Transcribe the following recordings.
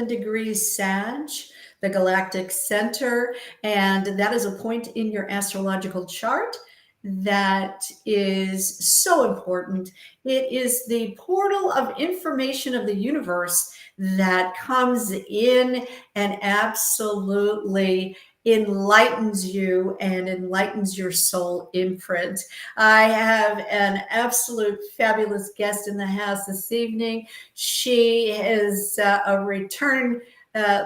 degrees SAG, the Galactic Center, and that is a point in your astrological chart that is so important. It is the portal of information of the universe that comes in and absolutely enlightens you and enlightens your soul imprint. I have an absolute fabulous guest in the house this evening. She is a return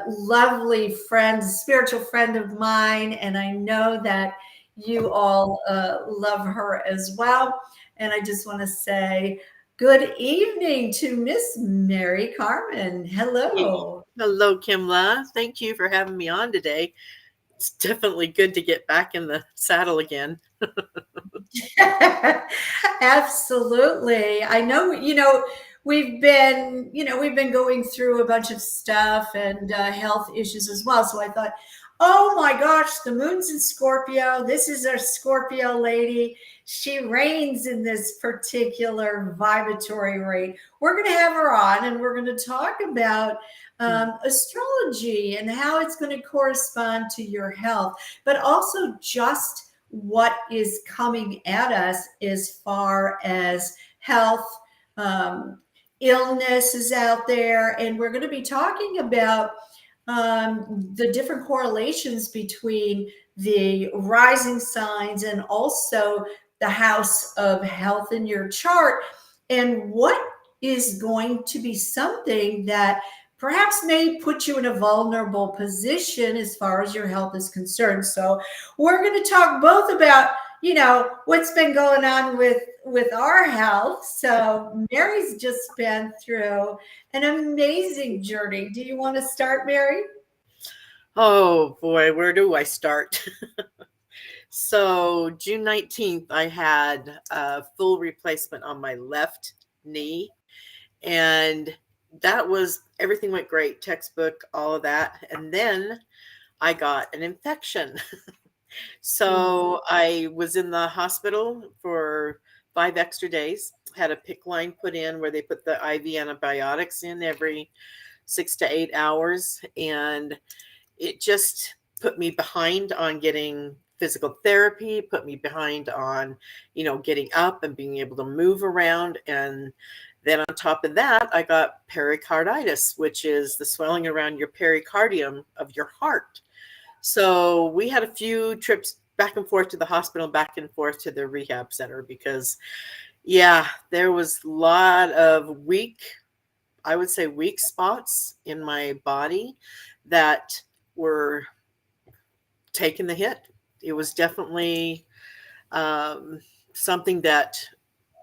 lovely friend, spiritual friend of mine, and I know that you all love her as well. And I just want to say good evening to Miss Mary Carmen. Hello. Hello, Kimla. Thank you for having me on today. It's definitely good to get back in the saddle again. Absolutely. I know, we've been going through a bunch of stuff and health issues as well. So I thought, oh my gosh, the moon's in Scorpio. This is our Scorpio lady. She reigns in this particular vibratory rate. We're going to have her on and we're going to talk about astrology and how it's going to correspond to your health, but also just what is coming at us as far as health, illness is out there. And we're going to be talking about the different correlations between the rising signs and also the house of health in your chart, and what is going to be something that perhaps may put you in a vulnerable position as far as your health is concerned. So we're going to talk both about, what's been going on with our health. So Mary's just been through an amazing journey. Do you want to start, Mary? Oh boy, where do I start? So June 19th, I had a full replacement on my left knee, and everything went great, textbook, all of that. And then I got an infection. So I was in the hospital for 5 extra days, had a PICC line put in where they put the IV antibiotics in every 6 to 8 hours. And it just put me behind on getting physical therapy, put me behind on, getting up and being able to move around. And then on top of that, I got pericarditis, which is the swelling around your pericardium of your heart. So we had a few trips back and forth to the hospital, back and forth to the rehab center, because there was a lot of weak spots in my body that were taking the hit. It was definitely something that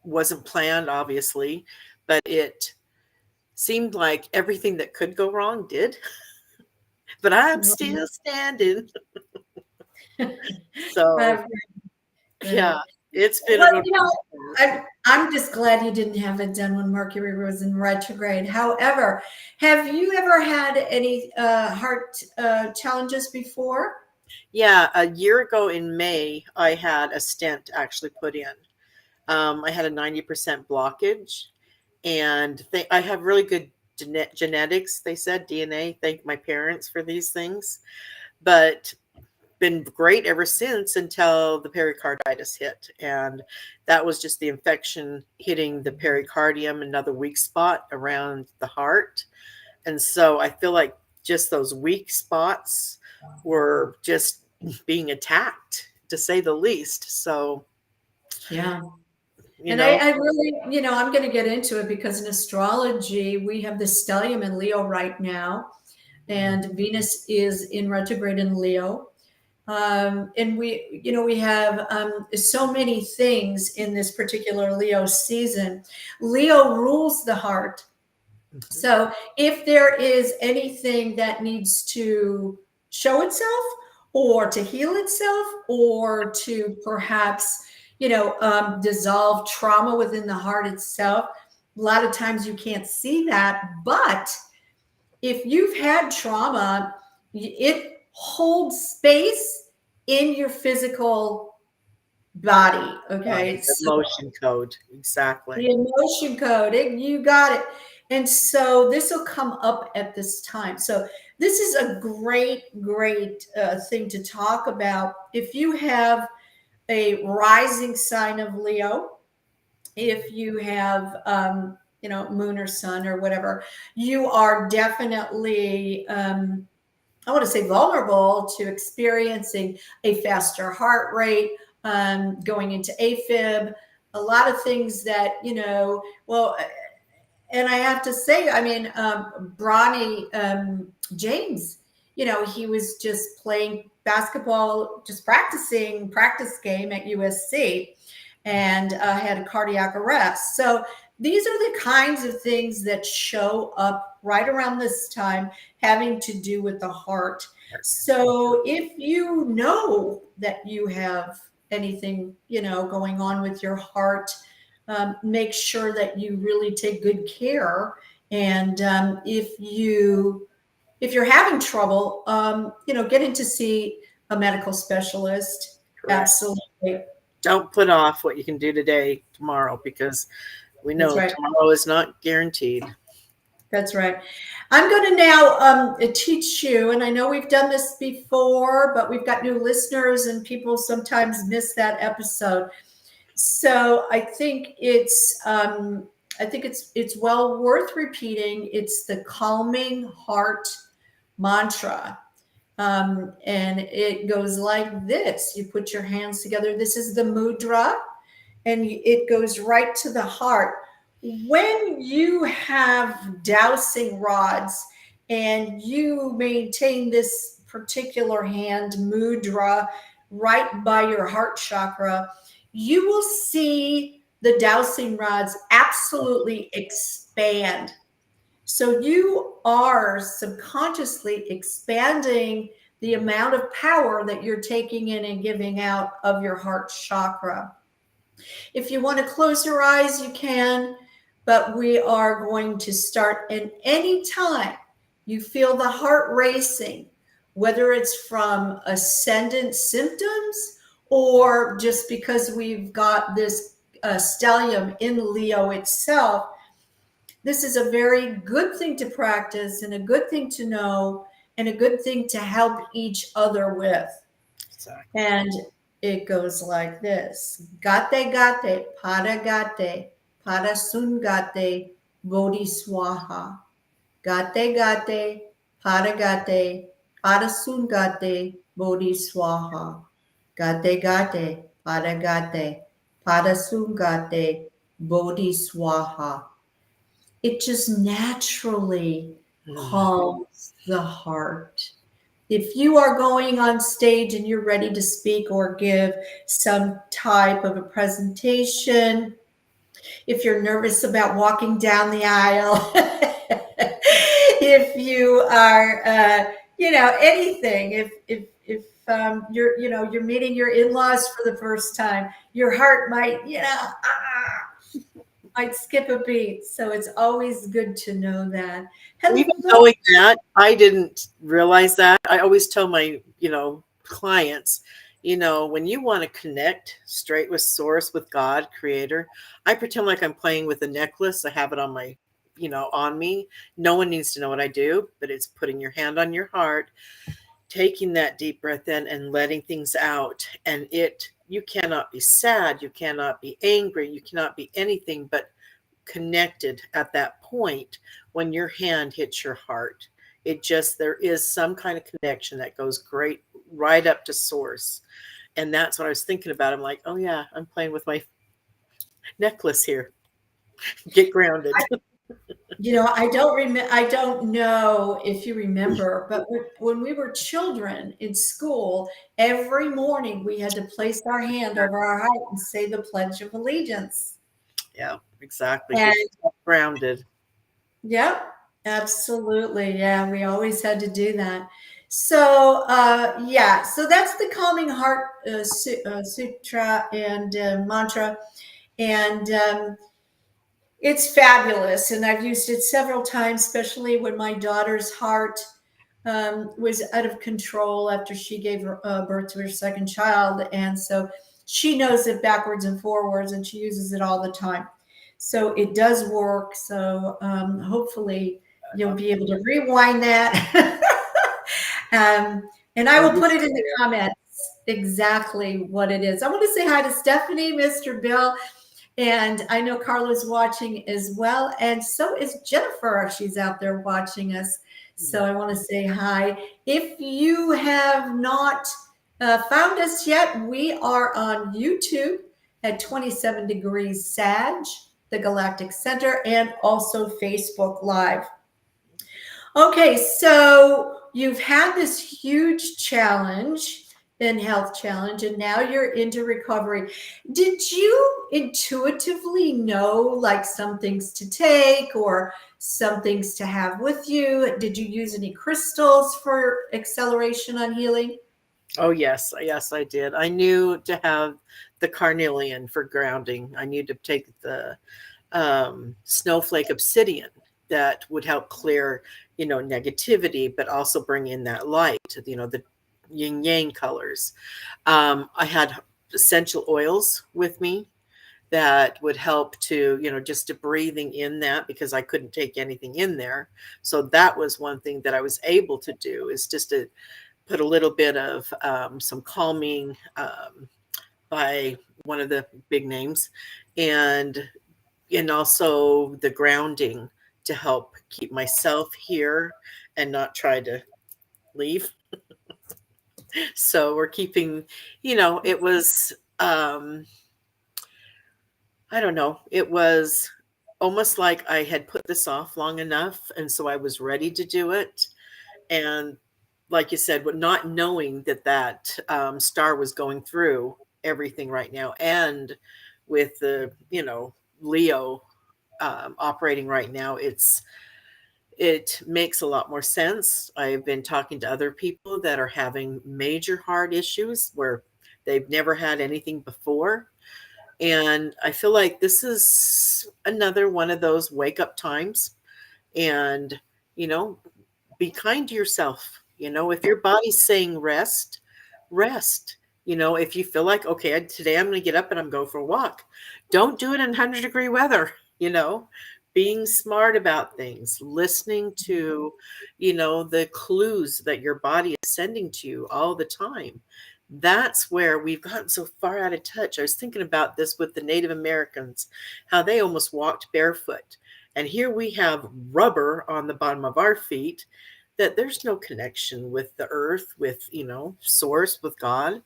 wasn't planned, obviously, but it seemed like everything that could go wrong did. But I'm still standing. So, yeah, it's been I'm just glad you didn't have it done when Mercury was in retrograde. However, have you ever had any heart challenges before? Yeah, a year ago in May, I had a stent actually put in. I had a 90% blockage, and I have really good genetics, they said, DNA. Thank my parents for these things. But been great ever since until the pericarditis hit. And that was just the infection hitting the pericardium, another weak spot around the heart. And so I feel like just those weak spots were just being attacked, to say the least. So, yeah. I really, I'm going to get into it because in astrology, we have the stellium in Leo right now, and Venus is in retrograde in Leo. And we have so many things in this particular Leo season. Leo rules the heart. So if there is anything that needs to show itself or to heal itself or to perhaps, dissolve trauma within the heart itself, a lot of times you can't see that. But if you've had trauma, it holds space in your physical body. Okay. Emotion code. Exactly. The emotion code, you got it. And so this will come up at this time. So this is a great thing to talk about. If you have a rising sign of Leo, if you have, moon or sun or whatever, you are definitely, I want to say, vulnerable to experiencing a faster heart rate, going into AFib, a lot of things that, well, and I have to say, I mean, Bronny James, he was just playing basketball, just practice game at USC, and had a cardiac arrest. So these are the kinds of things that show up right around this time, having to do with the heart. So if you know that you have anything, going on with your heart, make sure that you really take good care. And if you're having trouble, get in to see a medical specialist. Correct. Absolutely. Don't put off what you can do today, tomorrow, because we know That's right. tomorrow is not guaranteed. That's right. I'm going to now teach you, and I know we've done this before, but we've got new listeners, and people sometimes miss that episode. So I think it's well worth repeating. It's the calming heart mantra. And it goes like this. You put your hands together. This is the mudra, and it goes right to the heart. When you have dowsing rods and you maintain this particular hand mudra right by your heart chakra, you will see the dowsing rods absolutely expand. So you are subconsciously expanding the amount of power that you're taking in and giving out of your heart chakra. If you want to close your eyes, you can, but we are going to start. And any time you feel the heart racing, whether it's from ascendant symptoms or just because we've got this stellium in Leo itself, this is a very good thing to practice and a good thing to know and a good thing to help each other with. Exactly. And it goes like this. Gate gate, pada sun gate, bodhi swaha. Gate gate, pada sun gate, bodhi swaha. Gate gate, pada sun gate, bodhi swaha. It just naturally calms the heart. If you are going on stage and you're ready to speak or give some type of a presentation, if you're nervous about walking down the aisle, if you are, anything, if you're meeting your in-laws for the first time, your heart might, might skip a beat. So it's always good to know that. Even knowing that, I didn't realize that. I always tell my, clients, when you want to connect straight with source, with God, creator, I pretend like I'm playing with a necklace. I have it on my, on me. No one needs to know what I do, but it's putting your hand on your heart, taking that deep breath in and letting things out. And you cannot be sad. You cannot be angry. You cannot be anything but connected at that point when your hand hits your heart. There is some kind of connection that goes great right up to source. And that's what I was thinking about. I'm like, oh yeah, I'm playing with my necklace here. Get grounded. I don't know if you remember, but when we were children in school, every morning we had to place our hand over our heart and say the Pledge of Allegiance. Yeah, exactly. And, get grounded. Yep, absolutely. Yeah, we always had to do that. So, so that's the Calming Heart Sutra and mantra. And it's fabulous. And I've used it several times, especially when my daughter's heart was out of control after she gave birth to her second child. And so she knows it backwards and forwards, and she uses it all the time. So it does work. So hopefully you'll be able to rewind that. And I will put it in the comments exactly what it is. I want to say hi to Stephanie, Mr. Bill, and I know Carla's watching as well. And so is Jennifer. She's out there watching us. So I want to say hi. If you have not found us yet, we are on YouTube at 27 Degrees SAG, the Galactic Center, and also Facebook Live. Okay, so you've had this huge challenge in health challenge, and now you're into recovery. Did you intuitively know like some things to take or some things to have with you? Did you use any crystals for acceleration on healing? Oh, yes. Yes, I did. I knew to have the carnelian for grounding. I knew to take the snowflake obsidian that would help clear, negativity, but also bring in that light, the yin yang colors. I had essential oils with me that would help to, just to breathing in that because I couldn't take anything in there. So that was one thing that I was able to do is just to put a little bit of some calming by one of the big names and also the grounding to help keep myself here and not try to leave. So we're keeping, it was I don't know, it was almost like I had put this off long enough and so I was ready to do it. And like you said, but not knowing that star was going through everything right now, and with the Leo operating right now, it makes a lot more sense. I've been talking to other people that are having major heart issues where they've never had anything before, and I feel like this is another one of those wake up times, and you know be kind to yourself. If your body's saying rest, rest. If you feel like, okay, today I'm going to get up and I'm going for a walk, don't do it in 100-degree weather. Being smart about things, listening to, the clues that your body is sending to you all the time. That's where we've gotten so far out of touch. I was thinking about this with the Native Americans, how they almost walked barefoot. And here we have rubber on the bottom of our feet, that there's no connection with the earth, with, source, with God.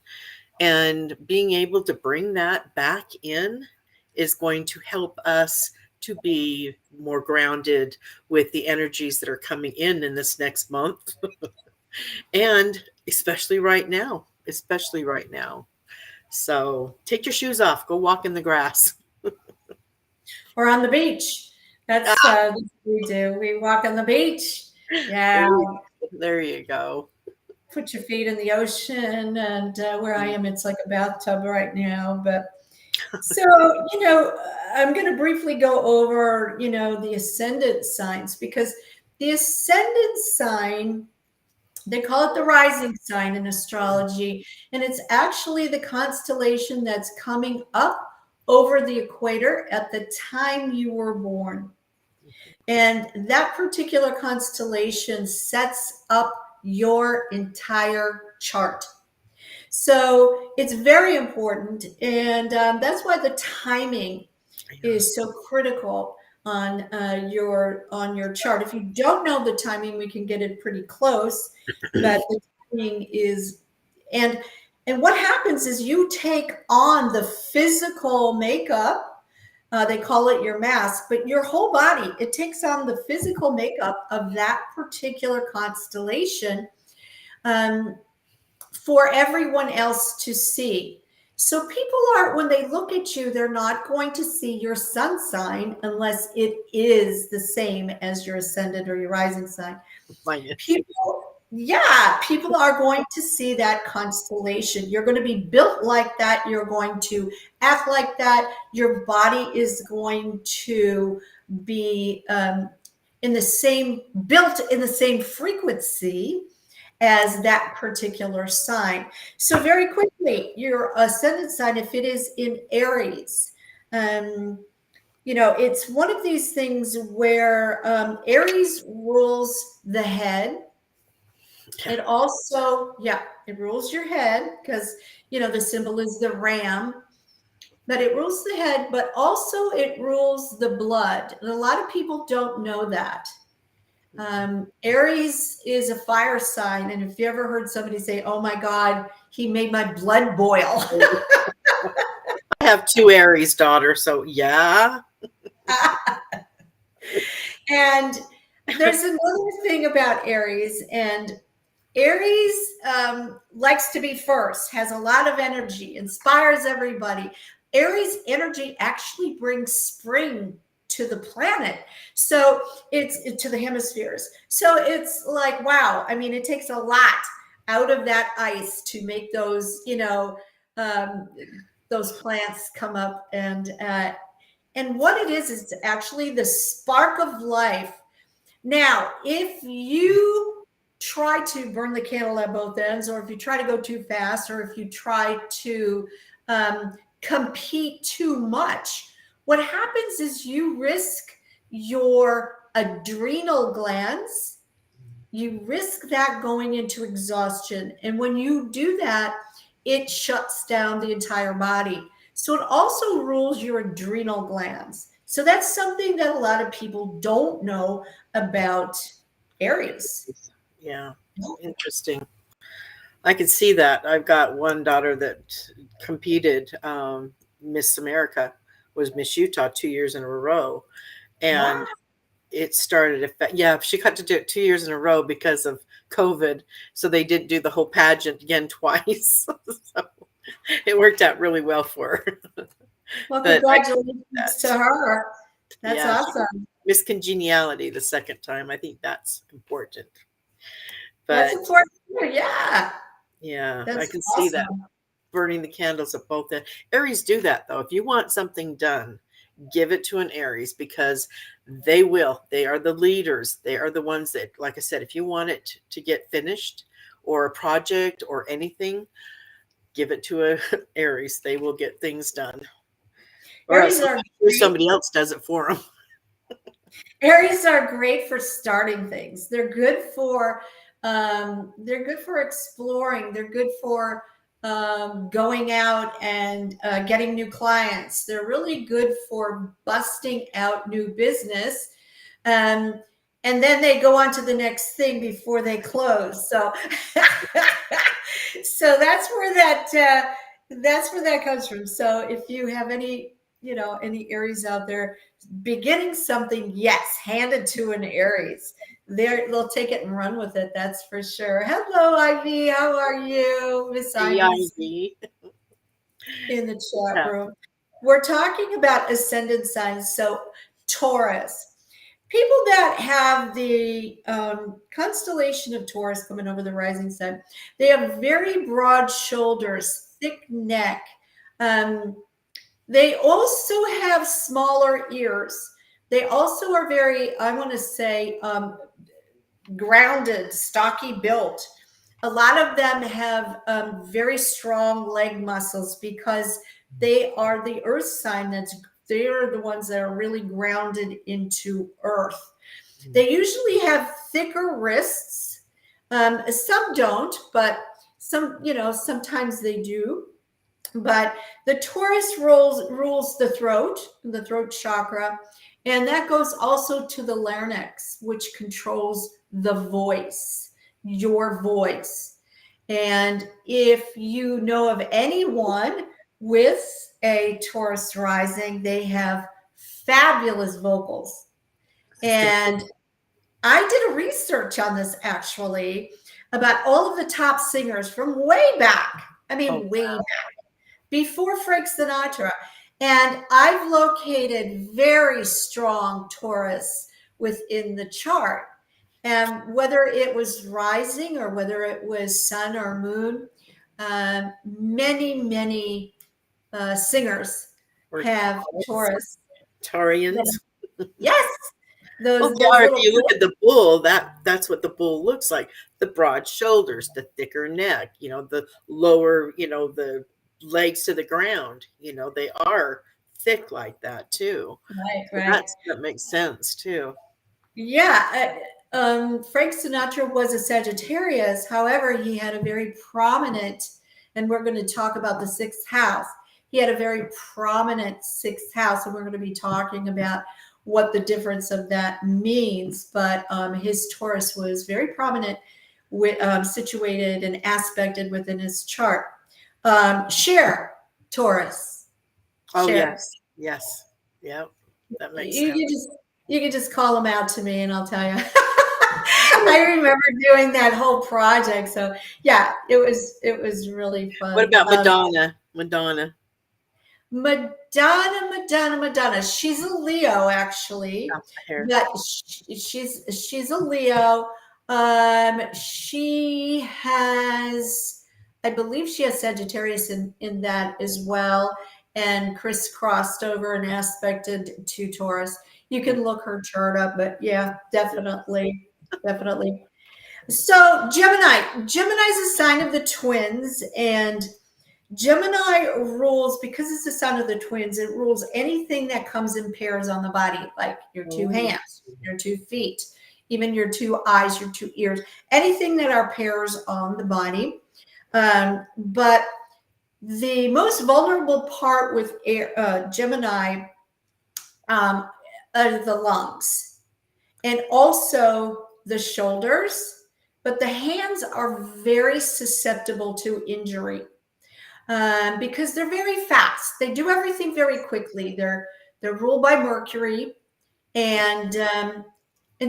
And being able to bring that back in is going to help us to be more grounded with the energies that are coming in this next month. And especially right now, especially right now. So take your shoes off, go walk in the grass. Or on the beach? That's what we do. We walk on the beach. Yeah. There you go. Put your feet in the ocean, and where I am, it's like a bathtub right now. But so, I'm going to briefly go over, the ascendant signs, because the ascendant sign, they call it the rising sign in astrology, and it's actually the constellation that's coming up over the equator at the time you were born. And that particular constellation sets up your entire chart. So it's very important. And that's why the timing is so critical on your chart. If you don't know the timing, we can get it pretty close, but the timing is, and what happens is you take on the physical makeup. They call it your mask, but your whole body, it takes on the physical makeup of that particular constellation for everyone else to see. So people are, when they look at you, they're not going to see your sun sign unless it is the same as your ascendant or your rising sign. People are going to see that constellation. You're going to be built like that. You're going to act like that. Your body is going to be built in the same frequency as that particular sign. So very quickly, your ascendant sign, if it is in Aries, it's one of these things where Aries rules the head. Yeah. It also, yeah, it rules your head because, the symbol is the ram, but it rules the head, but also it rules the blood. And a lot of people don't know that. Aries is a fire sign. And if you ever heard somebody say, oh my God, he made my blood boil. I have 2 Aries daughters, so yeah. And there's another thing about Aries, and Aries likes to be first, has a lot of energy, inspires everybody. Aries energy actually brings spring to the planet. So it's to the hemispheres. So it's like, wow. I mean, it takes a lot out of that ice to make um, those plants come up. And what it is actually the spark of life. Now, if you try to burn the candle at both ends, or if you try to go too fast, or if you try to compete too much, what happens is you risk your adrenal glands. You risk that going into exhaustion. And when you do that, it shuts down the entire body. So it also rules your adrenal glands. So that's something that a lot of people don't know about Aries. Yeah. Interesting. I can see that. I've got one daughter that competed, Miss America was Miss Utah 2 years in a row. Wow. And it started, yeah, she got to do it 2 years in a row because of COVID. So they didn't do the whole pageant again twice. So it worked out really well for her. Well, But I can see congratulations to that. her. That's Yeah, she awesome. Miss Congeniality the second time. I think that's important. That's But important. Yeah. yeah, I That's can see that. awesome. Burning the candles at both ends. Aries do that though. If you want something done, give it to an Aries because they will. They are the leaders. They are the ones that, like I said, if you want it to get finished or a project or anything, give it to a Aries. They will get things done. Or else Aries are great. somebody else does it for them. Aries are great for starting things. They're good for exploring. They're good for going out and getting new clients. They're really good for busting out new business. Um, and then they go on to the next thing before they close. So, so that's where that comes from. So if you have any Aries out there beginning something, yes, hand it to an Aries. They'll take it and run with it. That's for sure. Hello, Ivy. How are you? Miss The Ivy's Ivy. in the chat Yeah. room. We're talking about ascendant signs. So Taurus. People that have the constellation of Taurus coming over the rising sun, they have very broad shoulders, thick neck. They also have smaller ears. They also are very, I want to say, grounded, stocky built. A lot of them have very strong leg muscles because they are the earth sign. They are the ones that are really grounded into earth. They usually have thicker wrists. Some don't, but sometimes they do. But the Taurus rules the throat chakra, and that goes also to the larynx, which controls the voice, your voice. And if you know of anyone with a Taurus rising, they have fabulous vocals. And I did a research on this actually about all of the top singers from way back. I mean, way back before Frank Sinatra. And I've located very strong Taurus within the chart. And whether it was rising or whether it was sun or moon, many singers have Taurus. Taurians. Yes, Well, those they are. If little. you look at the bull, that's what the bull looks like. The broad shoulders, the thicker neck, the lower, the legs to the ground. They are thick like that too. Right, So right. that makes sense too. Yeah, Frank Sinatra was a Sagittarius. However, he had a very prominent, and we're going to talk about the sixth house. He had a very prominent sixth house, and we're going to be talking about what the difference of that means. But his Taurus was very prominent, situated and aspected within his chart. Share Taurus. Oh Share. yes, yes, yep, that makes You sense. can just you can just call them out to me, and I'll tell you. I remember doing that whole project. So yeah, it was really What fun. about Madonna? Madonna. Madonna. She's a Leo, actually, That's the hair. but she's a Leo. She has, I believe, she has Sagittarius in that as well, and crisscrossed over and aspected to Taurus. You can look her chart up, but yeah, definitely, definitely. So Gemini is a sign of the twins, and Gemini rules, because it's the sign of the twins, it rules anything that comes in pairs on the body, like your two Oh, hands, your 2 feet, even your 2 eyes, your 2 ears, anything that are pairs on the body. But the most vulnerable part with Gemini are the lungs and also the shoulders, but the hands are very susceptible to injury because they're very fast. They do everything very quickly. They're ruled by Mercury, and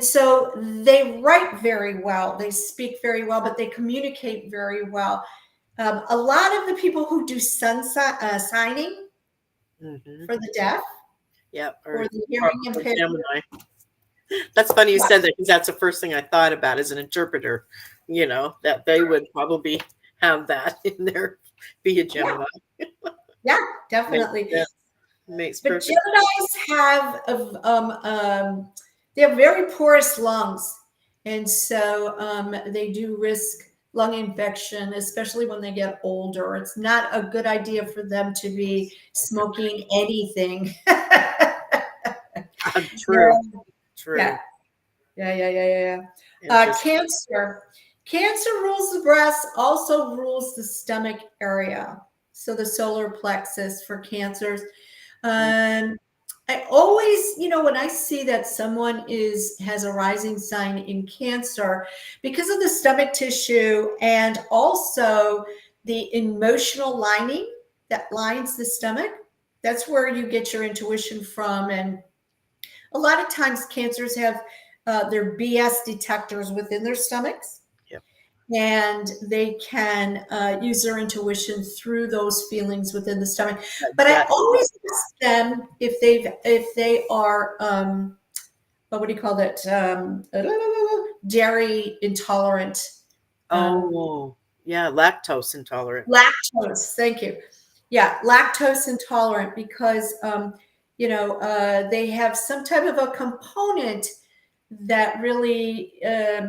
so they write very well. They speak very well, but they communicate very well. A lot of the people who do signing mm-hmm. for the deaf Yep, or or the hearing impaired. Gemini. That's funny you Yeah. said that because that's the first thing I thought about as an interpreter. That they would probably have that in there, be a Gemini. Yeah, Makes definitely. sense. Makes But perfect. Geminis they have very porous lungs, and so they do risk lung infection, especially when they get older. It's not a good idea for them to be smoking anything. True. Yeah, True. yeah. Interesting. Cancer. Cancer rules the breast, also rules the stomach area. So the solar plexus for cancers. Um, I always, when I see that someone has a rising sign in Cancer, because of the stomach tissue and also the emotional lining that lines the stomach, that's where you get your intuition from. And a lot of times cancers have their BS detectors within their stomachs, Yep. and they can use their intuition through those feelings within the stomach. That But I gut. always ask them if they are what do you call that, dairy intolerant. Oh, yeah, lactose intolerant. Lactose, thank you. Yeah, lactose intolerant, because they have some type of a component that really, I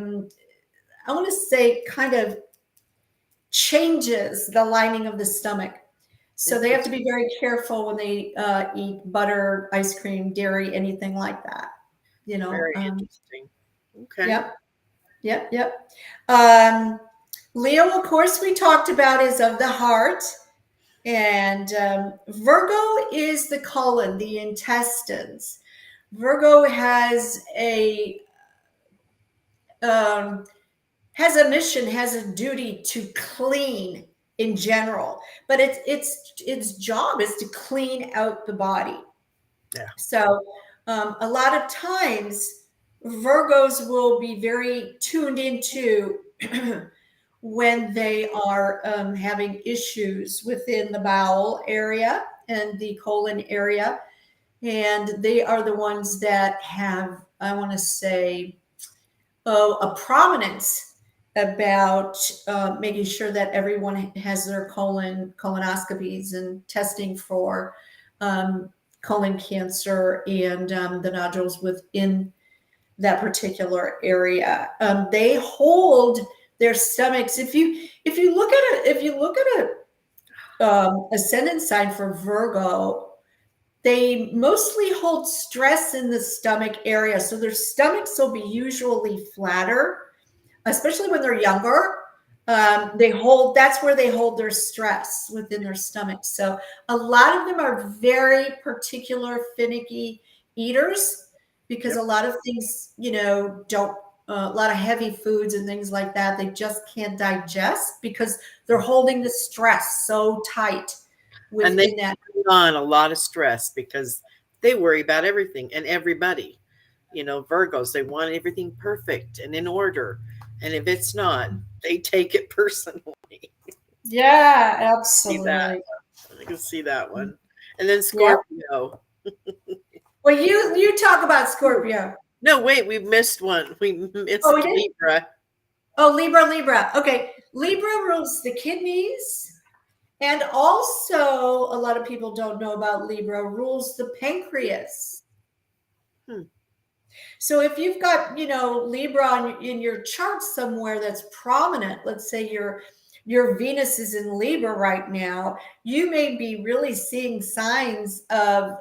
want to say, kind of changes the lining of the stomach. So they have to be very careful when they eat butter, ice cream, dairy, anything like that. Very interesting. Okay. Yep, yep. Leo, of course, we talked about, is of the heart. And Virgo is the colon, the intestines. Virgo has a mission, has a duty to clean in general, but its job is to clean out the body. Yeah. So a lot of times Virgos will be very tuned into when they are having issues within the bowel area and the colon area. And they are the ones that have, I want to say, a prominence about making sure that everyone has their colonoscopies and testing for colon cancer and the nodules within that particular area. They hold their stomachs. If you look at a ascendant sign for Virgo, they mostly hold stress in the stomach area. So their stomachs will be usually flatter, especially when they're younger. That's where they hold their stress within their stomach. So a lot of them are very particular, finicky eaters because Yep. a lot of things, don't, a lot of heavy foods and things like that, they just can't digest because they're holding the stress so tight And they within that. put on a lot of stress because they worry about everything and everybody. Virgos, they want everything perfect and in order. And if it's not, they take it personally. Yeah, See that. absolutely. I can see that one. And then Yeah. Scorpio. Well, you talk about Scorpio. No, wait, we missed one. We Oh, missed we did? Libra. Oh, Libra. Okay. Libra rules the kidneys. And also, a lot of people don't know about Libra, rules the pancreas. Hmm. So if you've got, Libra in your chart somewhere that's prominent, let's say your Venus is in Libra right now, you may be really seeing signs of,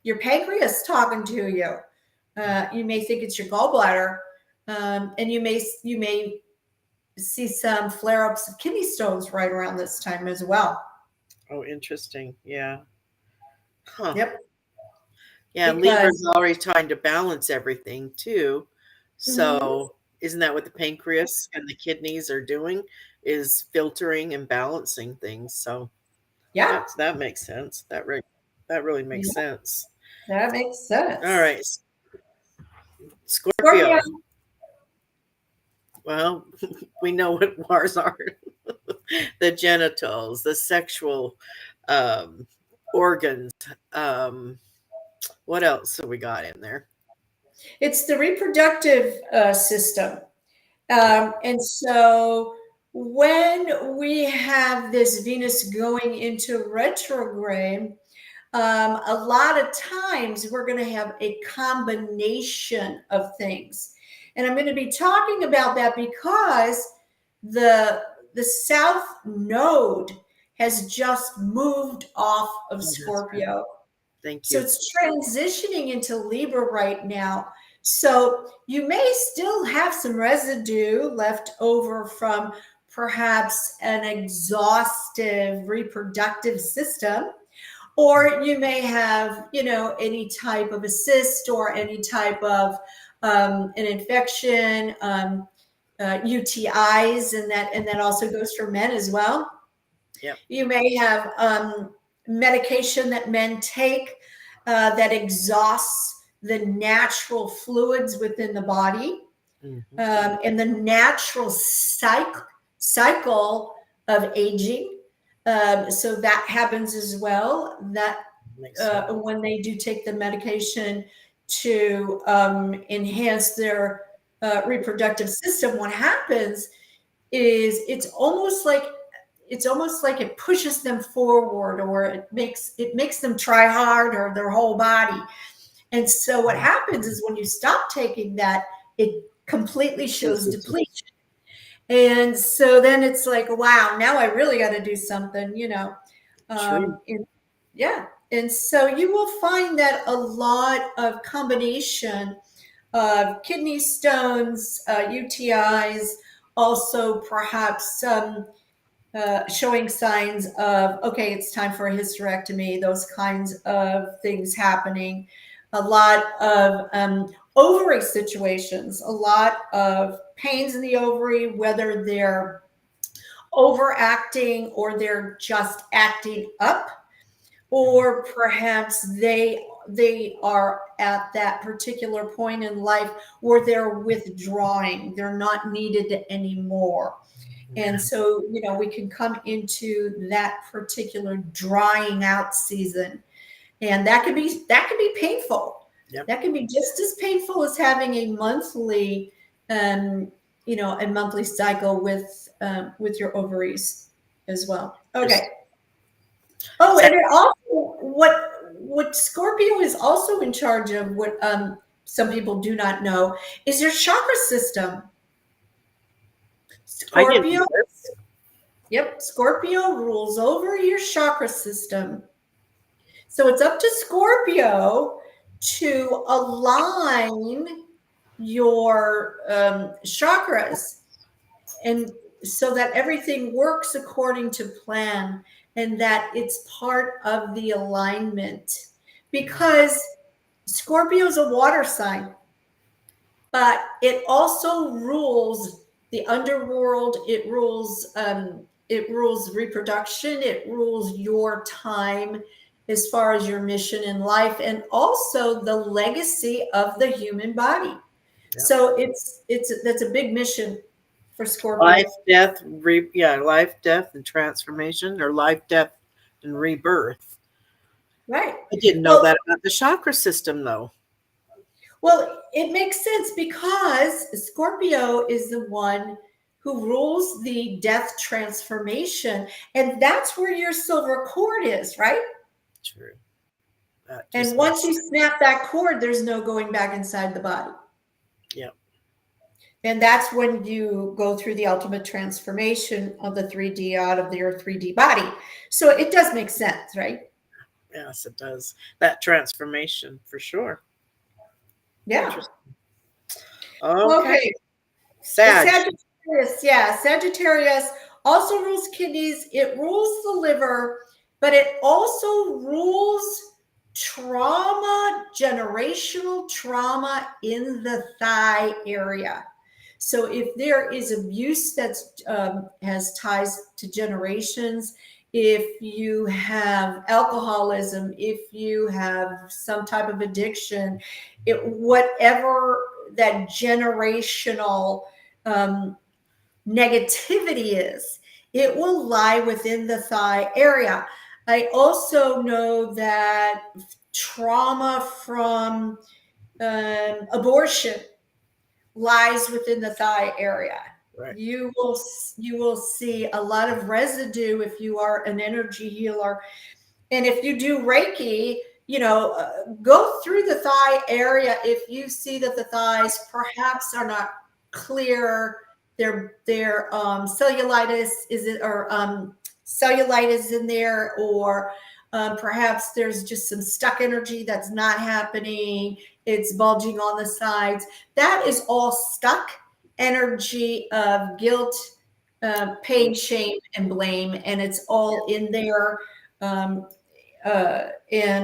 your pancreas talking to you. You may think it's your gallbladder, and you may see some flare-ups of kidney stones right around this time as well. Oh, interesting. Yeah. Huh. Yep. Yeah, and Because Libra's always trying to balance everything too. mhm, So isn't that what the pancreas and the kidneys are doing? Is filtering and balancing things. So yeah, that makes sense. That really makes yeah, sense. that makes All sense. right, Scorpio. Scorpio. Well, we know what Mars are. The genitals, the sexual um, organs. Um, what else have we got in there? It's the reproductive system. Yeah. And so when we have this Venus going into retrograde, a lot of times we're going to have a combination of things. And I'm going to be talking about that because the the south node has just moved off of Oh, that's right. Scorpio. Thank So you. it's transitioning into Libra right now. So you may still have some residue left over from perhaps an exhaustive reproductive system, or you may have, any type of a cyst or any type of an infection, UTIs, and that also goes for men as well. Yep. You may have medication that men take that exhausts the natural fluids within the body, Hmm. and the natural cycle of aging. So that happens as well. That Makes sense. when they do take the medication to enhance their reproductive system, what happens is it's almost like it pushes them forward, or it makes them try harder, their whole body. And so what happens is when you stop taking that, it completely shows depletion. And so then it's like, wow, now I really got to do something, True. yeah. And so you will find that a lot of combination of kidney stones, UTIs, also perhaps showing signs of, okay, it's time for a hysterectomy, those kinds of things happening. A lot of ovary situations, a lot of pains in the ovary, whether they're overacting or they're just acting up, or perhaps they are at that particular point in life where they're withdrawing, they're not needed anymore. Yeah. And so, we can come into that particular drying out season. And that can be painful. Yep. That can be just as painful as having um, a monthly cycle with your ovaries as well. Just Okay. Oh, sex. and it also what Scorpio is also in charge of, what some people do not know, is your chakra system. I didn't know Scorpio this. Yep, Scorpio rules over your chakra system. So it's up to Scorpio to align your chakras, and so that everything works according to plan, and that it's part of the alignment, because Scorpio is a water sign, but it also rules the underworld. It rules reproduction. It rules your time as far as your mission in life, and also the legacy of the human body. Yep. So that's a big mission for Scorpio. Life, death, life, death, and transformation, or life, death, and rebirth. Right. I didn't know that about the chakra system, though. Well, it makes sense because Scorpio is the one who rules the death transformation, and that's where your silver cord is, right? True. And once you snap that cord, there's no going back inside the body. Yep. And that's when you go through the ultimate transformation of the 3D out of your 3D body. So it does make sense, right? Yes, it does. That transformation, for sure. Yeah. Okay. Sagittarius, yeah. Sagittarius also rules kidneys. It rules the liver, but it also rules trauma, generational trauma in the thigh area. So if there is abuse that's has ties to generations, if you have alcoholism, if you have some type of addiction, whatever that generational negativity is, it will lie within the thigh area. I also know that trauma from abortion lies within the thigh area. Right. You will see a lot of residue if you are an energy healer, and if you do Reiki, go through the thigh area. If you see that the thighs perhaps are not clear, their cellulitis is it, or cellulitis in there, or perhaps there's just some stuck energy that's not happening. It's bulging on the sides. That is all stuck energy of guilt, pain, shame, and blame, and it's all in there. And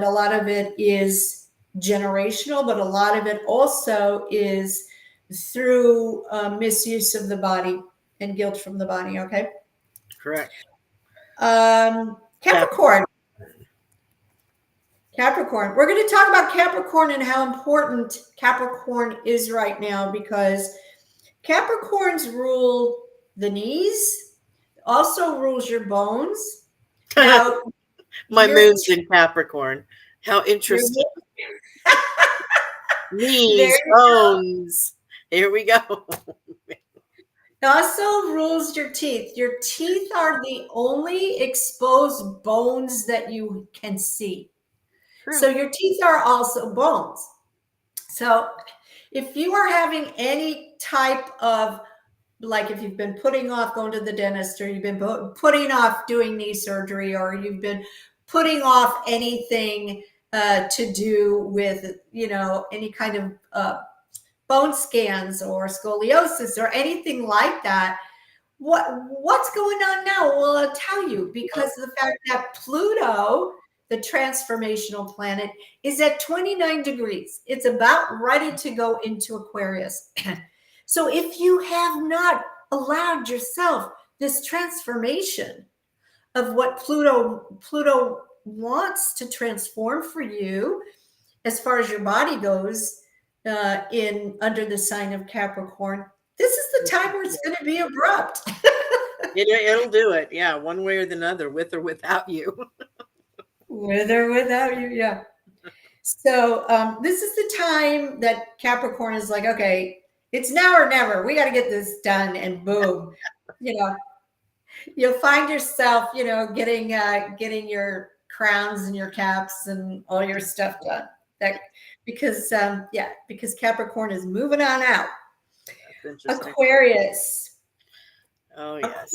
a lot of it is generational, but a lot of it also is through misuse of the body and guilt from the body. Okay. Correct. Capricorn. Capricorn. We're going to talk about Capricorn and how important Capricorn is right now, because Capricorns rule the knees, also rules your bones. Now, my moon's in Capricorn. How interesting. Knees, bones. Here we go. It also rules your teeth. Your teeth are the only exposed bones that you can see. True. So your teeth are also bones. So if you are having any type of, like if you've been putting off going to the dentist, or you've been putting off doing knee surgery, or you've been putting off anything to do with, any kind of bone scans or scoliosis or anything like that, what's going on now? Well, I'll tell you, because of the fact that Pluto, the transformational planet, is at 29 degrees. It's about ready to go into Aquarius. So if you have not allowed yourself this transformation of what Pluto wants to transform for you, as far as your body goes, in under the sign of Capricorn, this is the time where it's going to be abrupt. It'll do it. Yeah. One way or the other, with or without you. With or without you. Yeah. So this is the time that Capricorn is like, okay, it's now or never. We got to get this done, and boom, you'll find yourself, getting your crowns and your caps and all your stuff done. Because Capricorn is moving on out. Aquarius. Oh yes.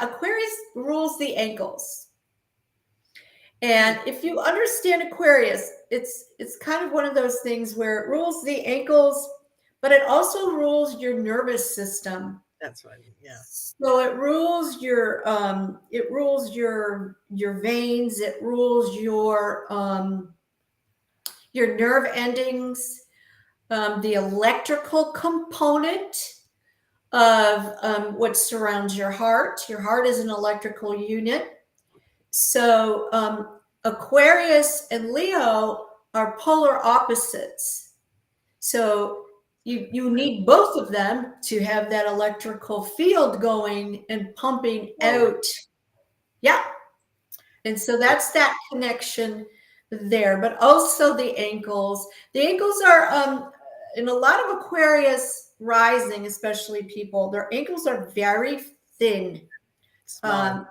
Aquarius rules the ankles. And if you understand Aquarius, it's kind of one of those things where it rules the ankles, but it also rules your nervous system. That's what, yeah. So it rules your veins, it rules your nerve endings, the electrical component of what surrounds your heart. Your heart is an electrical unit. So Aquarius and Leo are polar opposites. So you need both of them to have that electrical field going and pumping Whoa. out. Yeah. And so that's that connection there, but also the ankles. The ankles are in a lot of Aquarius rising, especially people, their ankles are very thin. Small.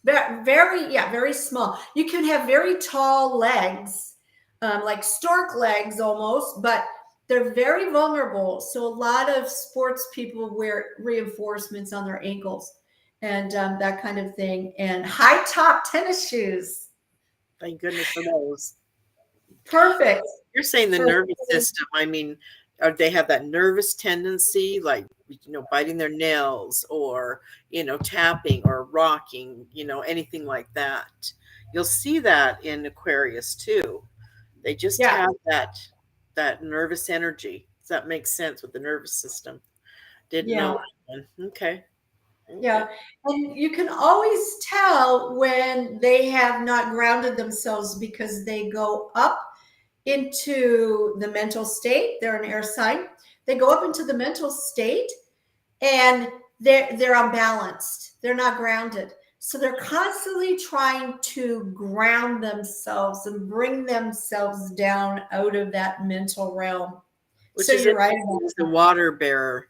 Very small. You can have very tall legs, like stork legs almost, but they're very vulnerable. So a lot of sports people wear reinforcements on their ankles and that kind of thing, and high top tennis shoes. Thank goodness for those. Perfect. You're saying the for nervous system. I mean, they have that nervous tendency, like, biting their nails or, tapping or rocking, anything like that. You'll see that in Aquarius too. They just Yeah. have that nervous energy. Does that make sense with the nervous system? Didn't know that one. Okay. Yeah. And you can always tell when they have not grounded themselves because they go up into the mental state. They're an air sign. They go up into the mental state and they're unbalanced. They're not grounded. So they're constantly trying to ground themselves and bring themselves down out of that mental realm. Which So is you're right. the water bearer.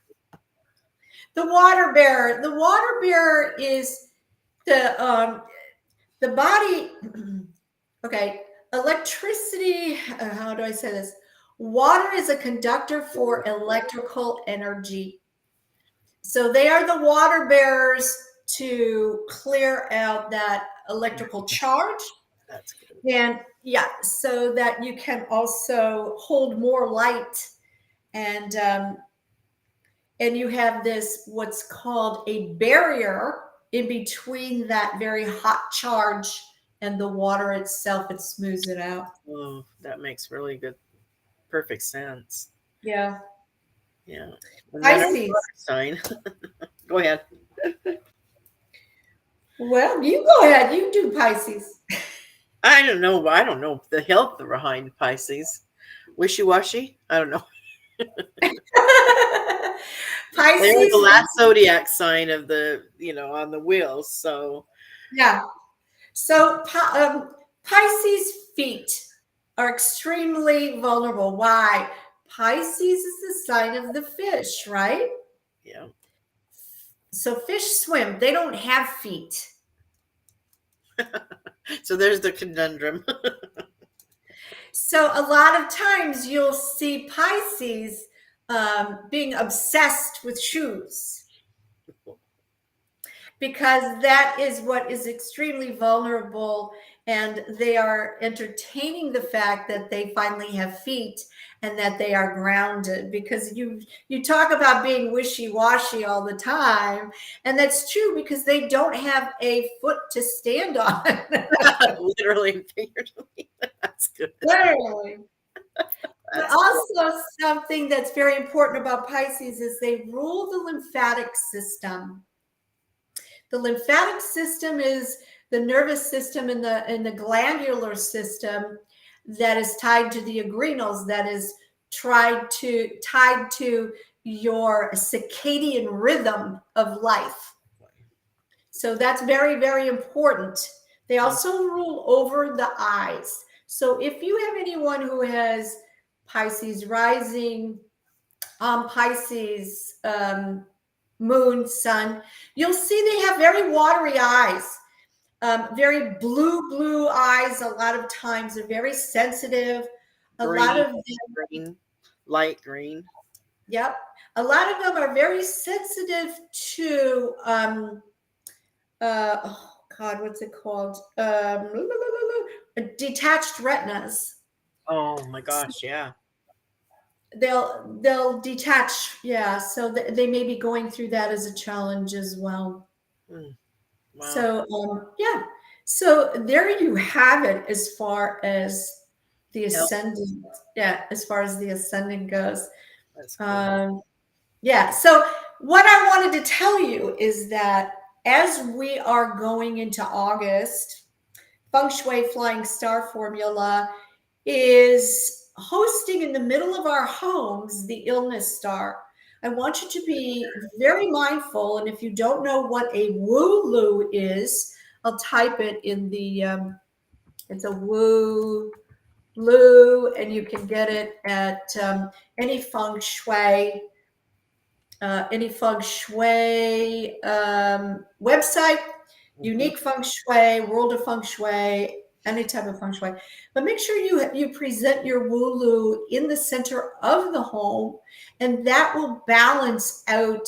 The water bearer. The water bearer is the body. Okay, electricity. How do I say this? Water is a conductor for electrical energy. So they are the water bearers to clear out that electrical charge. That's good. And yeah, so that you can also hold more light and you have this what's called a barrier in between that very hot charge and the water itself. It smooths it out. Oh, that makes really good, perfect sense. Yeah. Yeah. And then our Pisces. water sign. Go ahead. Well, you go ahead. You do Pisces. I don't know. I don't know the health behind Pisces. Wishy-washy? I don't know. Pisces. They're the last zodiac sign of the, on the wheels. So yeah. So Pisces feet are extremely vulnerable. Why? Pisces is the sign of the fish, right? yeah. So fish swim. They don't have feet. So there's the conundrum. So a lot of times you'll see Pisces being obsessed with shoes because that is what is extremely vulnerable, and they are entertaining the fact that they finally have feet and that they are grounded, because you talk about being wishy-washy all the time, and that's true because they don't have a foot to stand on. Literally and figuratively. That's good. Literally. But That's also something that's very important about Pisces is they rule the lymphatic system. The lymphatic system is the nervous system in the glandular system that is tied to the adrenals, that is tied to your circadian rhythm of life. So that's very, very important. They also rule over the eyes. So if you have anyone who has Pisces rising, Pisces moon, sun, you'll see they have very watery eyes, very blue eyes. A lot of times they're very sensitive. green, light green. Yep. A lot of them are very sensitive to, oh God, what's it called? Detached retinas. Oh my gosh, yeah. They'll detach, yeah. So they may be going through that as a challenge as well. Mm, wow, So yeah. So there you have it as far as the yep, ascendant. Yeah, as far as the ascendant goes. that's cool. Um, yeah. So what I wanted to tell you is that as we are going into August, Feng Shui Flying Star Formula is hosting in the middle of our homes the illness star. I want you to be very mindful. And if you don't know what a woo loo is, I'll type it in the, it's a woo loo, and you can get it at any any feng shui website, Hmm. unique feng shui, world of feng shui, any type of feng shui. But make sure you present your wulu in the center of the home, and that will balance out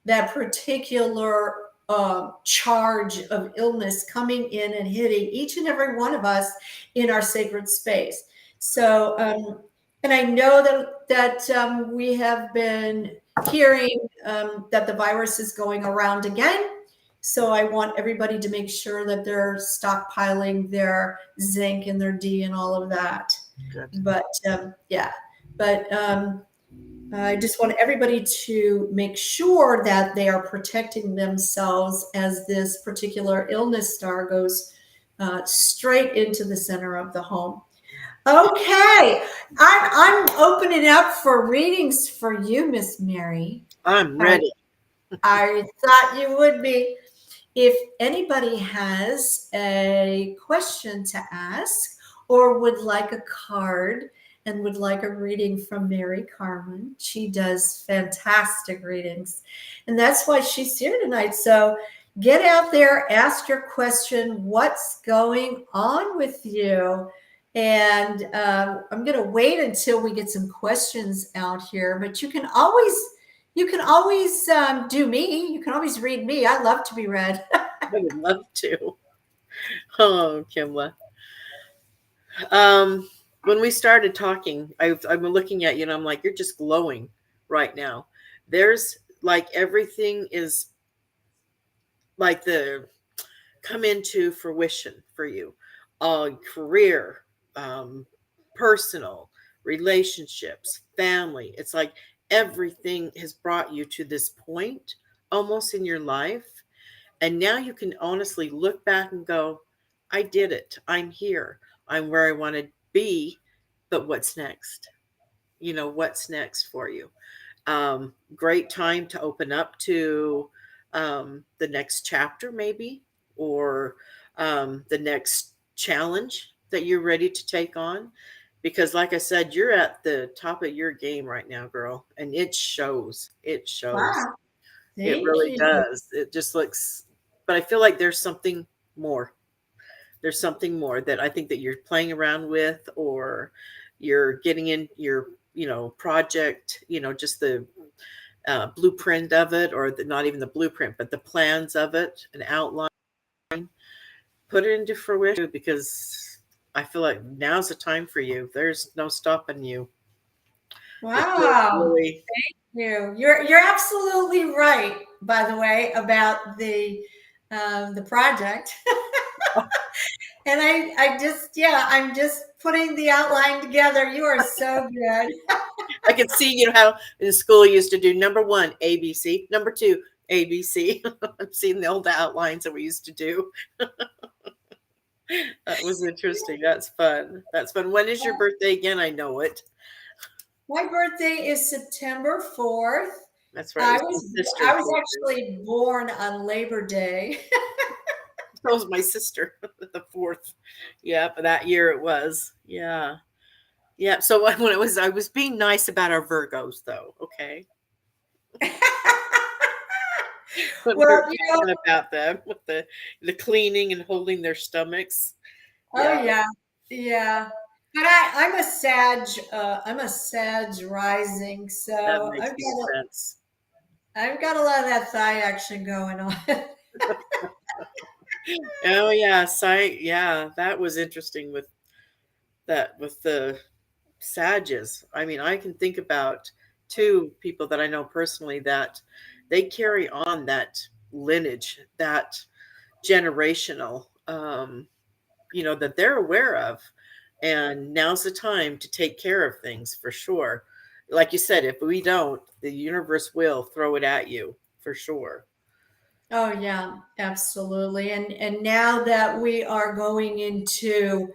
that particular charge of illness coming in and hitting each and every one of us in our sacred space. So, and I know that we have been hearing that the virus is going around again. So I want everybody to make sure that they're stockpiling their zinc and their D and all of that. Good. But yeah, but I just want everybody to make sure that they are protecting themselves as this particular illness star goes straight into the center of the home. Okay, I'm opening up for readings for you, Miss Mary. I'm I, ready. I thought you would be. If anybody has a question to ask or would like a card and would like a reading from Mary Carmen, she does fantastic readings. And that's why she's here tonight. So get out there, ask your question. What's going on with you? And I'm going to wait until we get some questions out here, but you can always do me. You can always read me. I love to be read. I would love to. Oh, Kimla. Um, when we started talking, I'm looking at you and I'm like, you're just glowing right now. There's like everything is like the come into fruition for you. Career, um, personal, relationships, family. It's like everything has brought you to this point almost in your life. And now you can honestly look back and go, I did it. I'm here. I'm where I want to be. But what's next? What's next for you? Great time to open up to the next chapter, maybe, or the next challenge that you're ready to take on. Because, like I said, you're at the top of your game right now, girl, and it shows. It shows. Wow. It Thank really you. does. It just looks, but I feel like there's something more. There's something more that I think that you're playing around with, or you're getting in your, project, just the blueprint of it, or not even the blueprint, but the plans of it, an outline, put it into fruition because I feel like now's the time for you. There's no stopping you. It feels Wow. really, You're absolutely right, by the way, about the project. And I just, yeah, I'm just putting the outline together. You are so good. I can see, how in school you used to do number one, ABC, number two, ABC. I'm seeing the old outlines that we used to do. That was interesting. That's fun. That's fun. When is your birthday again? I know it. My birthday is September 4th. That's right. It I was my was I sister's was birthday. actually born on Labor Day. That was my sister, the fourth. Yeah, but that year it was. Yeah. Yeah. So when I was being nice about our Virgos, though. Okay. When we were Well, talking about them with the cleaning and holding their stomachs. oh Yeah, yeah, yeah. But I'm a Sag rising, that so makes more sense. I've got a lot of that thigh action going on. Oh yeah, sight. Yeah, that was interesting with that with the Sages. I mean, I can think about two people that I know personally that they carry on that lineage, that generational, that they're aware of. And now's the time to take care of things for sure. Like you said, if we don't, the universe will throw it at you for sure. Oh yeah, absolutely. And now that we are going into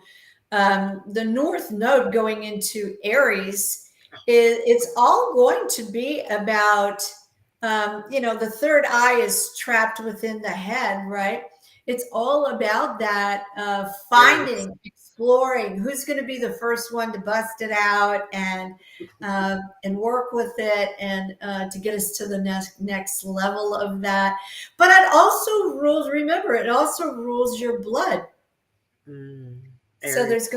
the North Node going into Aries, it's all going to be about, the third eye is trapped within the head, right? It's all about that Aries. finding, exploring who's going to be the first one to bust it out and work with it and to get us to the next level of that. But it also rules. Remember, it also rules your blood. Mm, So Aries. there's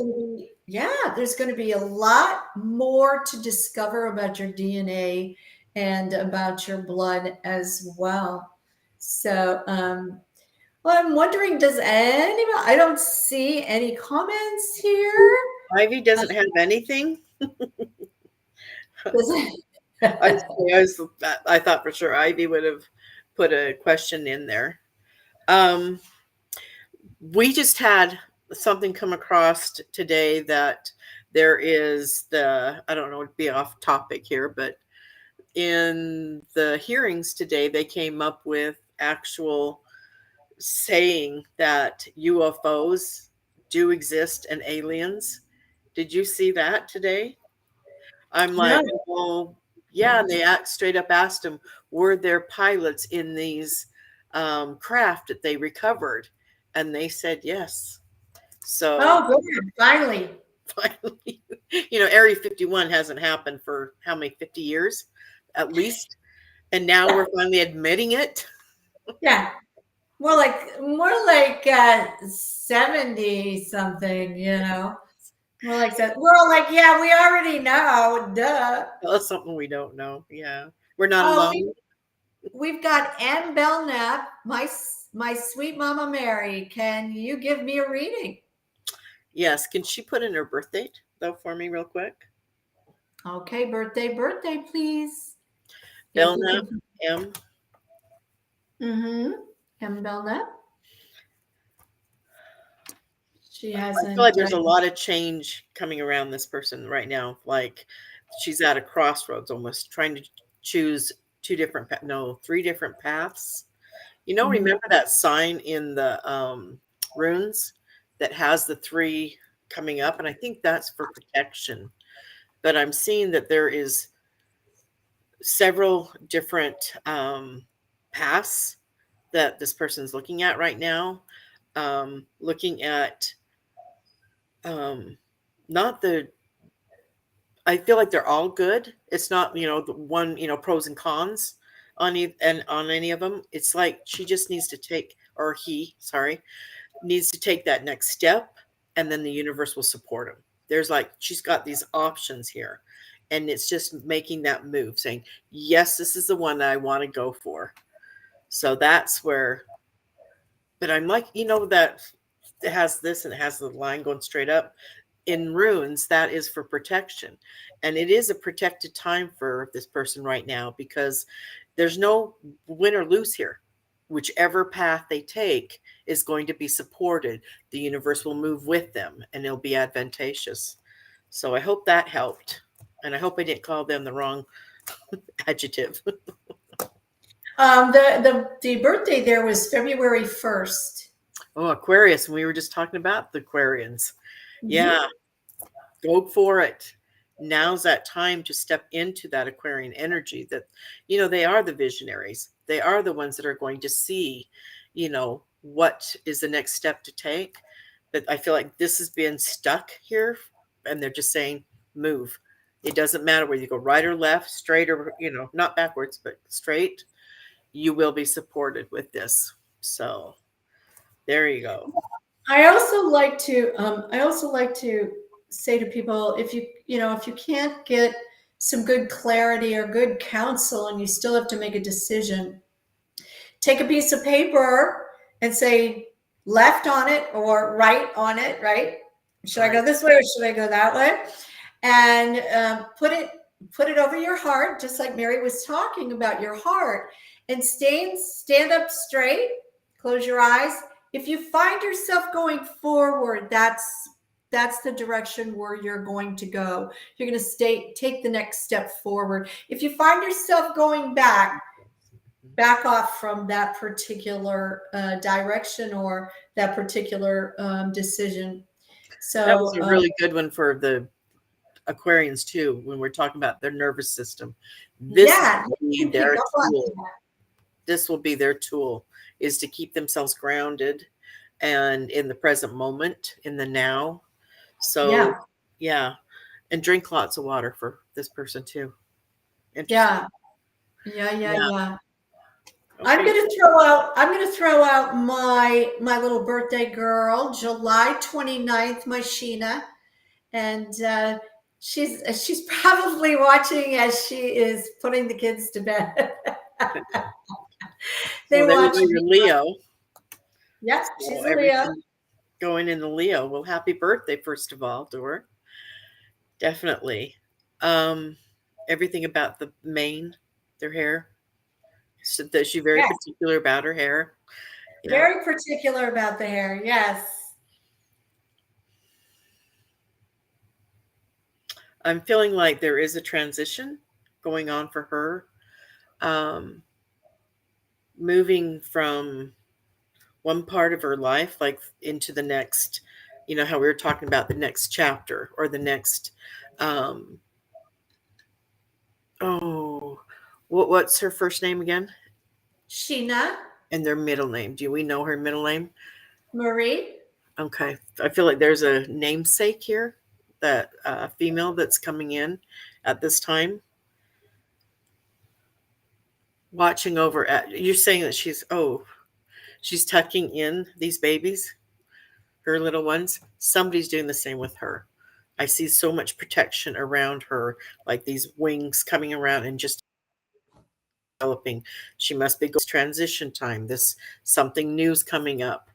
going to be a lot more to discover about your DNA and about your blood as well. So, well, I'm wondering, does anybody, I don't see any comments here. Ivy doesn't have anything. Does I, it- I, was, I thought for sure Ivy would have put a question in there. Um, we just had something come across today that there is I don't know, it'd be off topic here, but in the hearings today, they came up with actual saying that UFOs do exist and aliens. Did you see that today? I'm no. like, well, yeah. And they straight up asked him, were there pilots in these craft that they recovered? And they said yes. So Oh, good. Finally. finally, Area 51 hasn't happened for how many, 50 years at least. And now Yeah. we're finally admitting it. Yeah. More like 70 something, More like that. We're all like, yeah, we already know. Duh. That's something we don't know. Yeah. We're not Oh, alone. we've got Ann Belknap, my sweet Mama Mary. Can you give me a reading? Yes. Can she put in her birth date, though, for me, real quick? Okay, birthday, please. If you Belknap, can. M. Mm-hmm. Ann Belknap. She I feel like hasn't. there's a lot of change coming around this person right now. Like she's at a crossroads almost, trying to choose no, three different paths. Mhm. Remember that sign in the runes that has the three coming up? And I think that's for protection. But I'm seeing that there is several different paths that this person's looking at right now. Looking at um, not the I feel like they're all good. It's not, the one, pros and cons on any of them. It's like she just needs to take, or he, sorry, needs to take that next step, and then the universe will support him. There's like she's got these options here, and it's just making that move, saying, "Yes, this is the one that I want to go for." So that's where. But I'm like, that it has this and it has the line going straight up in runes. That is for protection, and it is a protected time for this person right now because there's no win or lose here. Whichever path they take is going to be supported. The universe will move with them and it'll be advantageous. So I hope that helped, and I hope I didn't call them the wrong adjective. The birthday there was February 1st. Oh, Aquarius, and we were just talking about the Aquarians. Mhm. Yeah, go for it. Now's that time to step into that Aquarian energy that, they are the visionaries. They are the ones that are going to see, what is the next step to take. But I feel like this has been stuck here and they're just saying, move. It doesn't matter whether you go right or left, straight or, not backwards, but straight. You will be supported with this. So there you go. I also like to say to people, if you can't get some good clarity or good counsel and you still have to make a decision, take a piece of paper and say, left on it or right on it, right? Should I go Right. this way or should I go that way? And put it over your heart, just like Mary was talking about your heart, and stand up straight. Close your eyes. If you find yourself going forward, that's the direction where you're going to go. You're going to take the next step forward. If you find yourself going back off from that particular direction or that particular decision. That was So a really good one for the Aquarians too, when we're talking about their nervous system. This is yeah, be you can pick their up on tool. that. This will be their tool, is to keep themselves grounded and in the present moment, in the now. So Yeah, yeah. And drink lots of water for this person too. Interesting. yeah, yeah, Yeah. yeah. Okay. I'm gonna throw out my little birthday girl, July 29th, my Sheena. And she's probably watching as she is putting the kids to bed. They Well, there you watch go. me. You're Leo. Yep, So she's a Leo. everything going into Leo. Well, happy birthday, first of all, to her. Definitely. Um, everything about the mane, their hair. So that she's very Yes, particular about her hair. Yeah. very particular about the hair. Yes. I'm feeling like there is a transition going on for her. Um, moving from one part of her life, like into the next, how we were talking about the next chapter or the next, um, oh, what's her first name again? Sheena And their middle name. Do we know her middle name? Marie. Okay. I feel like there's a namesake here, that female that's coming in at this time, watching over at, you're saying that she's tucking in these babies, her little ones. Somebody's doing the same with her. I see so much protection around her, like these wings coming around and just developing. She must be going transition time. This something new's coming up,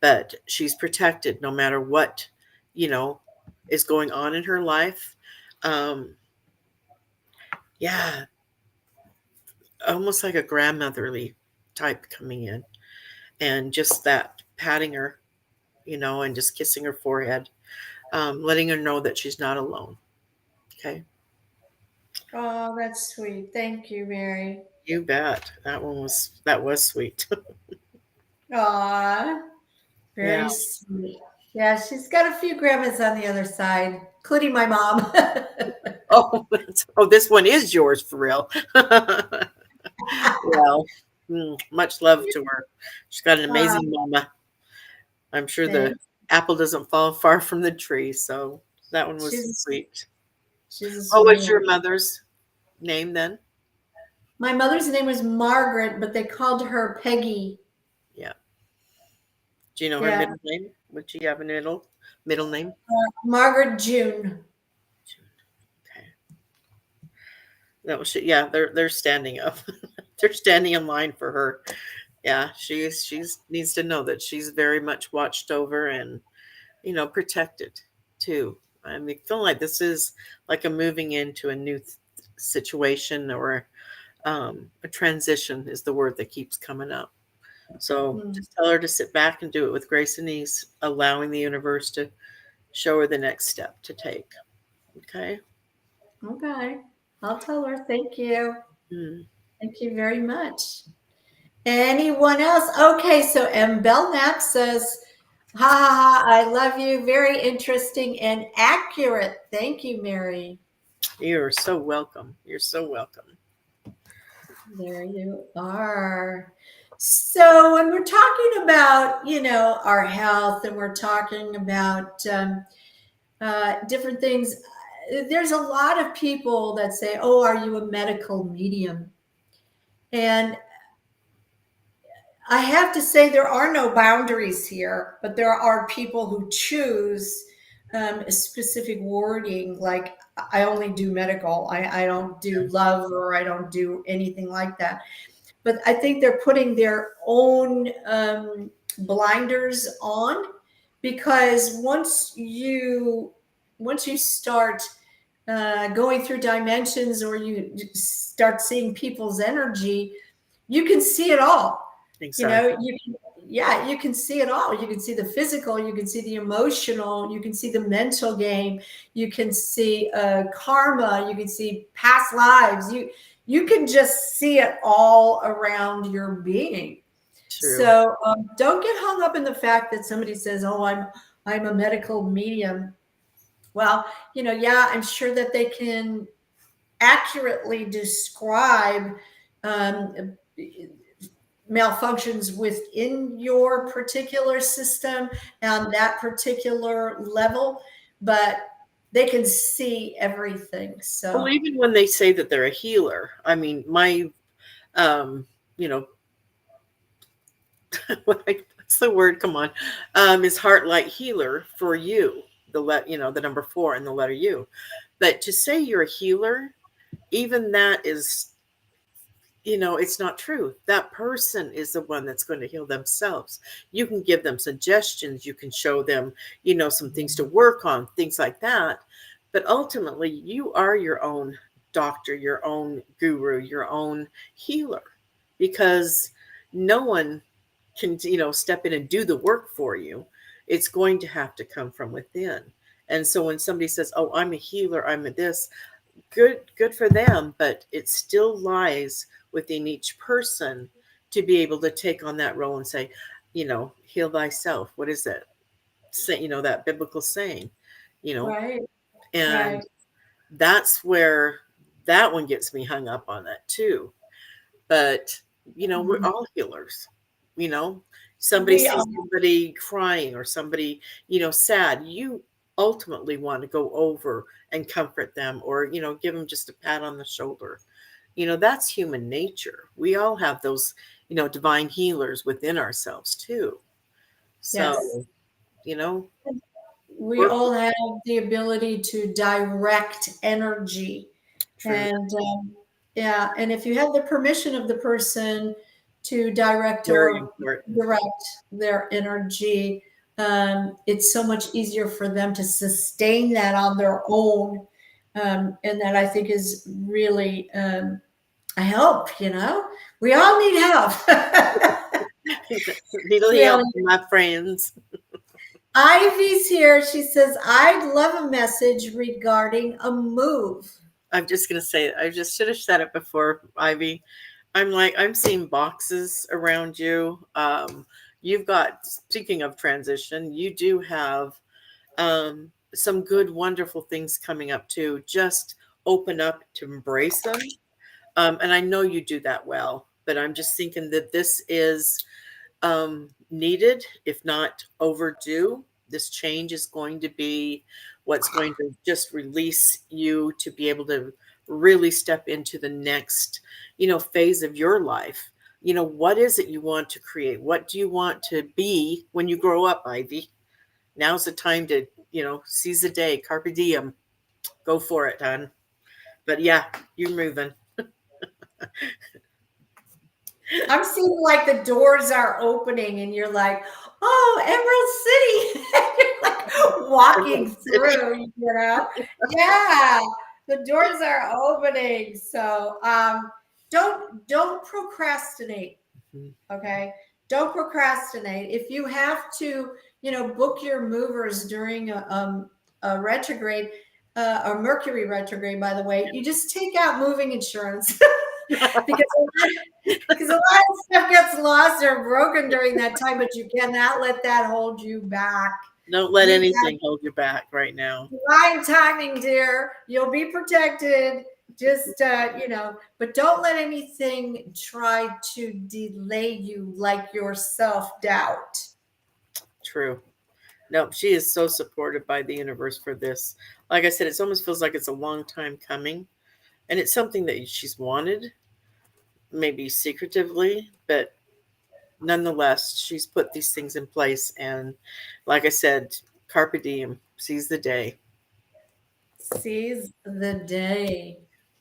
but she's protected no matter what, you know, is going on in her life. Um, yeah, almost like a grandmotherly type coming in, and just that patting her, and just kissing her forehead, letting her know that she's not alone. Okay. Oh, that's sweet. Thank you, Mary. You bet. That was sweet. Aw, Yeah. very sweet. Yeah, she's got a few grandmas on the other side, including my mom. Oh, this one is yours for real. Well, much love to her. She's got an Uh, amazing mama. I'm sure the thanks. apple doesn't fall far from the tree. So that one was She's sweet. she's a What was your sweetheart. mother's name then? My mother's name was Margaret, but they called her Peggy. Yeah. Do you know her Yeah, middle name? Would she have a middle name? Margaret June. Okay. That was yeah, they're standing up. They're standing in line for her. Yeah, she's needs to know that she's very much watched over and protected too. I mean, feel like this is like a moving into a new situation, or a transition is the word that keeps coming up. So Hmm. just tell her to sit back and do it with grace and ease, allowing the universe to show her the next step to take. Okay. Okay, I'll tell her. Thank you. Mm. Thank you very much. Anyone else? Okay, so M. Belknap says, ha ha ha, I love you. Very interesting and accurate. Thank you, Mary. You're so welcome. You're so welcome. There you are. So when we're talking about, our health and we're talking about different things, there's a lot of people that say, oh, are you a medical medium? And I have to say, there are no boundaries here, but there are people who choose a specific wording, like I only do medical, I don't do love, or I don't do anything like that. But I think they're putting their own blinders on, because once you start going through dimensions, or you start seeing people's energy, you can see it all. You know, Exactly. yeah, you can see it all. You can see the physical, you can see the emotional, you can see the mental game, you can see karma, you can see past lives. You can just see it all around your being. True. So don't get hung up in the fact that somebody says, "Oh, I'm a medical medium." Well, yeah, I'm sure that they can accurately describe um, malfunctions within your particular system and that particular level, but they can see everything. Well, So, even when they say that they're a healer, I mean, my, you know, what's the word? Come on, is heart light healer for you. The number 4 and the letter U. But to say you're a healer, even that is, it's not true. That person is the one that's going to heal themselves. You can give them suggestions, you can show them, some things to work on, things like that. But ultimately, you are your own doctor, your own guru, your own healer, because no one can, step in and do the work for you. It's going to have to come from within. And so when somebody says, "Oh, I'm a healer, I'm a this," good for them, but it still lies within each person to be able to take on that role and say, heal thyself. What is that say, that biblical saying, you know right, and right. that's where that one gets me hung up on that too. But we're Mhm. all healers. you know Somebody We sees somebody crying or somebody sad, you ultimately want to go over and comfort them, or give them just a pat on the shoulder. That's human nature. We all have those divine healers within ourselves too. Yes, So you know we we're all have the ability to direct energy. true. And yeah, and if you have the permission of the person to direct Very or important. direct their energy, it's so much easier for them to sustain that on their own. And that, I think, is really a help. We all need help. Needle help Really. from my friends. Ivy's here. She says, "I'd love a message regarding a move." I'm just gonna say it. I just should have said it before, Ivy. I'm seeing boxes around you. You've got, speaking of transition, you do have some good, wonderful things coming up too. Just open up to embrace them. And I know you do that well, but I'm just thinking that this is needed, if not overdue. This change is going to be what's going to just release you to be able to really step into the next, phase of your life. What is it you want to create? What do you want to be when you grow up, Ivy? Now's the time to, seize the day, carpe diem, go for it, hon. But yeah, you're moving. I'm seeing like the doors are opening and you're like, "Oh, Emerald City." You're like walking through, Yeah, the doors are opening. So don't procrastinate. Okay. Don't procrastinate. If you have to, book your movers during a retrograde, a Mercury retrograde, by the way, you just take out moving insurance. because because a lot of stuff gets lost or broken during that time, but you cannot let that hold you back. Don't let You anything hold you back right now. have divine timing, dear. You'll be protected. Just but don't let anything try to delay you, like your self-doubt. True. No, she is so supported by the universe for this. Like I said, it almost feels like it's a long time coming. And it's something that she's wanted, maybe secretively, but nonetheless, she's put these things in place. And like I said, carpe diem, seize the day. Seize the day.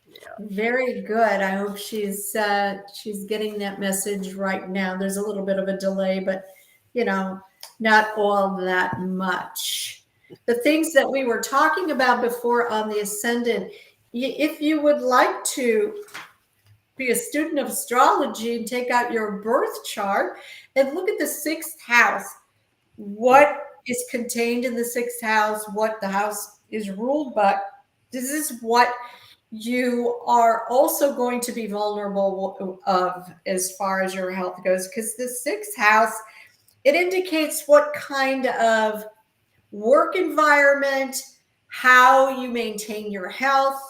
Yeah. Very good. I hope she's getting that message right now. There's a little bit of a delay, but not all that much. The things that we were talking about before on the Ascendant, if you would like to be a student of astrology and take out your birth chart and look at the sixth house, what is contained in the sixth house, what the house is ruled by. This is what you are also going to be vulnerable of as far as your health goes, because the sixth house, it indicates what kind of work environment, how you maintain your health,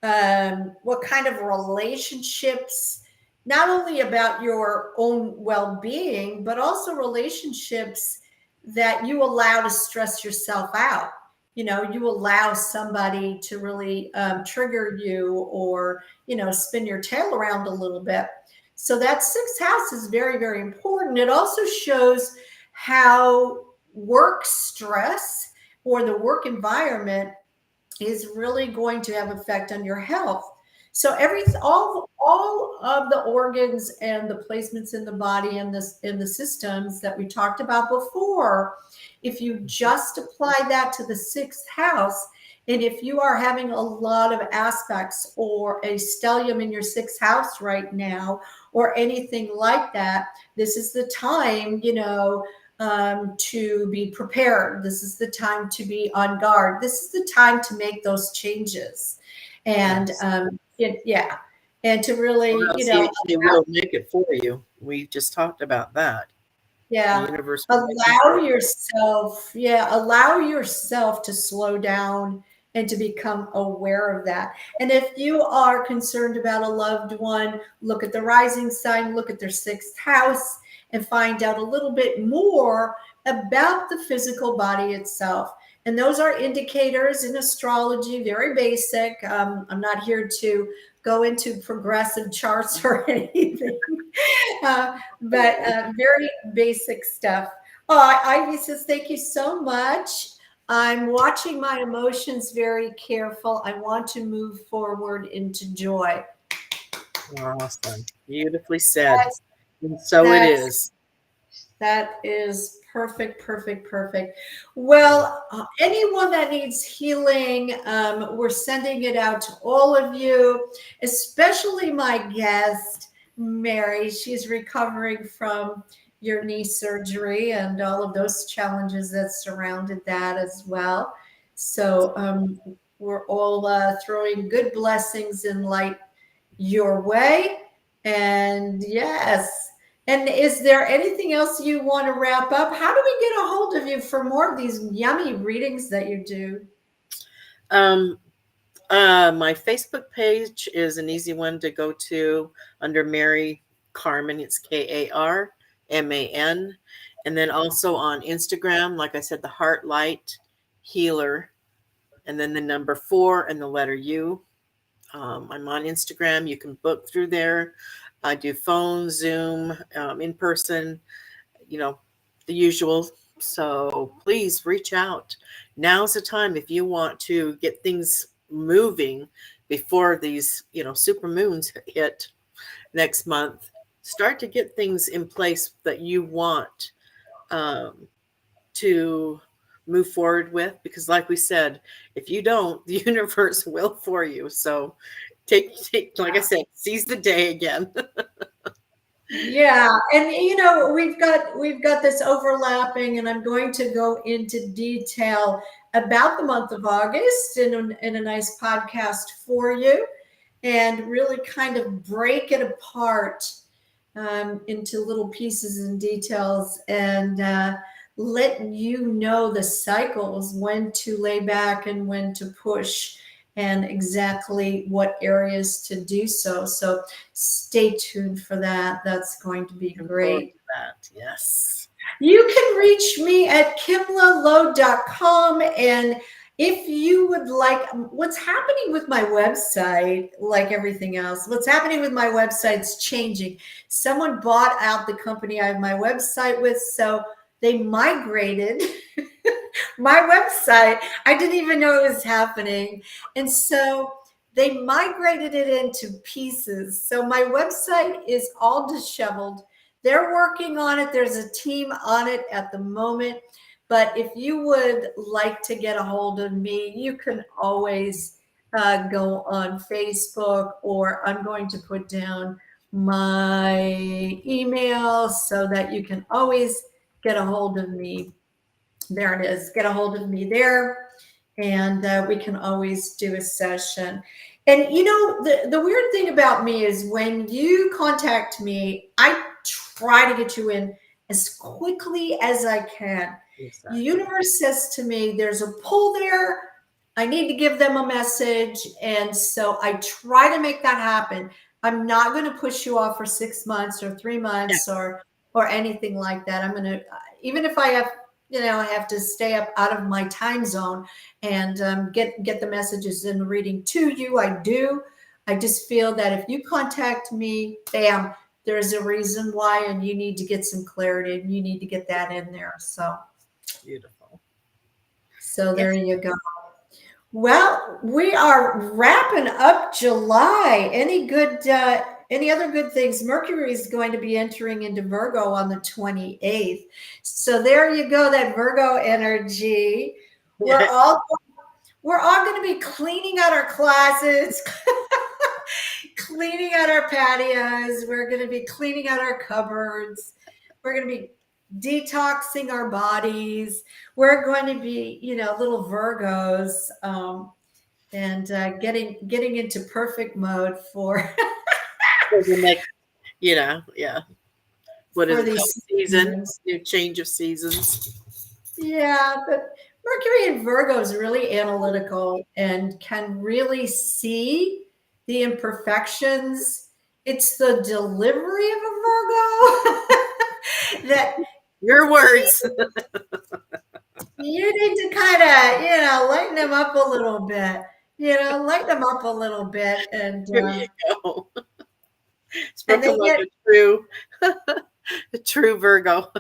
what kind of relationships, not only about your own well-being, but also relationships that you allow to stress yourself out. You allow somebody to really trigger you, or spin your tail around a little bit. So that sixth house is very, very important. It also shows how work stress or the work environment is really going to have effect on your health. So all of the organs and the placements in the body and the systems that we talked about before, if you just apply that to the sixth house, and if you are having a lot of aspects or a stellium in your sixth house right now, or anything like that, this is the time, to be prepared. This is the time to be on guard. This is the time to make those changes. And yes. and to really, Or else he will make it for you. We just talked about that. Yeah. The universe will make it for you. Allow yourself to slow down and to become aware of that. And if you are concerned about a loved one, look at the rising sign, look at their sixth house, and find out a little bit more about the physical body itself. And those are indicators in astrology, very basic. I'm not here to go into progressive charts or anything, but very basic stuff. Oh, Ivy says, thank you so much. I'm watching my emotions very careful. I want to move forward into joy. Awesome. Beautifully said. And so it is. That is perfect, perfect, perfect. Well, anyone that needs healing, we're sending it out to all of you, especially my guest, Mary. She's recovering from your knee surgery and all of those challenges that surrounded that as well. So we're all throwing good blessings and light your way. And yes. And is there anything else you want to wrap up? How do we get a hold of you for more of these yummy readings that you do? My Facebook page is an easy one to go to under Mary Carmen. It's Karman. And then also on Instagram, like I said, the Heart Light Healer, and then the number 4 and the letter U. I'm on Instagram. You can book through there. I do phone, Zoom, in person, the usual. So please reach out. Now's the time if you want to get things moving before these, super moons hit next month. Start to get things in place that you want to move forward with, because like we said, if you don't, the universe will for you. So take like I said, seize the day again. Yeah, and we've got this overlapping, and I'm going to go into detail about the month of August in a nice podcast for you, and really kind of break it apart into little pieces and details, and let you know the cycles, when to lay back and when to push, and exactly what areas to do so. So stay tuned for that. That's going to be great. That, yes. You can reach me at kimlalow.com. And if you would like, what's happening with my website, like everything else, what's happening with my website's changing. Someone bought out the company I have my website with, so they migrated my website. I didn't even know it was happening. And so they migrated it into pieces. So my website is all disheveled. they're working on it. There's a team on it at the moment. But if you would like to get a hold of me, you can always go on Facebook, or I'm going to put down my email so that you can always get a hold of me. There it is. Get a hold of me there, and we can always do a session. And you know, the weird thing about me is when you contact me, I try to get you in as quickly as I can. The Exactly. universe says to me, there's a pull there. I need to give them a message. And so I try to make that happen. I'm not going to push you off for 6 months or 3 months or anything like that. I'm going to, even if I have, I have to stay up out of my time zone and get the messages and the reading to you. I do. I just feel that if you contact me, bam, there's a reason why, and you need to get some clarity, and you need to get that in there. Beautiful. So there Yes. you go. Well, we are wrapping up July. Any other good things? Mercury is going to be entering into Virgo on the 28th. So there you go, that Virgo energy. We're all going to be cleaning out our closets, cleaning out our patios. We're going to be cleaning out our cupboards. We're going to be detoxing our bodies. We're going to be, little Virgos, and getting into perfect mode for For the next, yeah. What is for it these called? Season, seasons. new change of seasons. Yeah, but Mercury in Virgo is really analytical and can really see the imperfections. It's the delivery of a Virgo that Your words. you need to kind of, lighten them up a little bit. Lighten them up a little bit, Here you go. and Spoken they like get a true Virgo.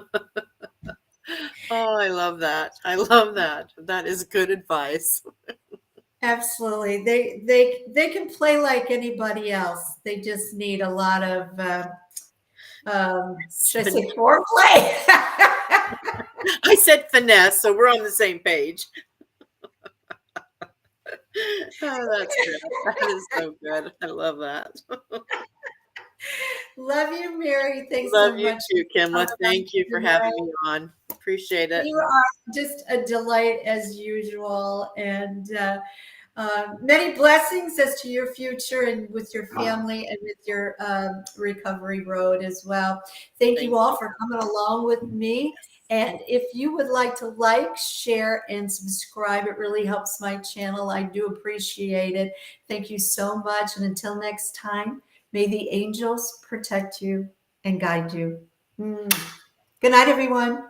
Oh, I love that. I love that. That is good advice. absolutely. They can play like anybody else. They just need a lot of should I say foreplay? I said finesse, so we're on the same page. Oh, that's good. That is so good. I love that. Love you, Mary. Thanks Love so you much. too, Kimla. Thank you for having me on. Appreciate it. You are just a delight as usual, and many blessings as to your future and with your family and with your recovery road as well. Thank Thank you all you. for coming along with me. And if you would like to like, share, and subscribe, it really helps my channel. I do appreciate it. Thank you so much. And until next time, may the angels protect you and guide you. Good night, everyone.